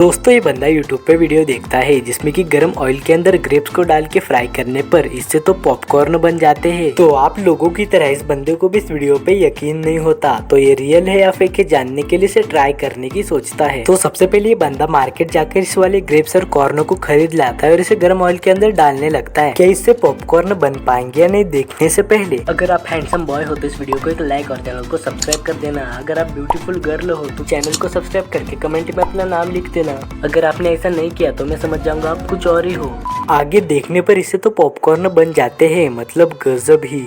दोस्तों ये बंदा यूट्यूब पे वीडियो देखता है जिसमें कि गर्म ऑयल के अंदर ग्रेप्स को डाल के फ्राई करने पर इससे तो पॉपकॉर्न बन जाते हैं। तो आप लोगों की तरह इस बंदे को भी इस वीडियो पे यकीन नहीं होता, तो ये रियल है या फेक है जानने के लिए इसे ट्राई करने की सोचता है। तो सबसे पहले ये बंदा मार्केट जाकर इस वाले ग्रेप्स और कॉर्न को खरीद लाता है और इसे गर्म ऑयल के अंदर डालने लगता है। क्या इससे पॉपकॉर्न बन पाएंगे या नहीं देखने से पहले अगर आप हैंडसम बॉय हो तो इस वीडियो को एक लाइक और चैनल को सब्सक्राइब कर देना। अगर आप ब्यूटीफुल गर्ल हो तो चैनल को सब्सक्राइब करके कमेंट में अपना नाम लिख देना। अगर आपने ऐसा नहीं किया तो मैं समझ जाऊंगा आप कुछ और ही हो। आगे देखने पर इससे तो पॉपकॉर्न बन जाते हैं, मतलब गजब ही।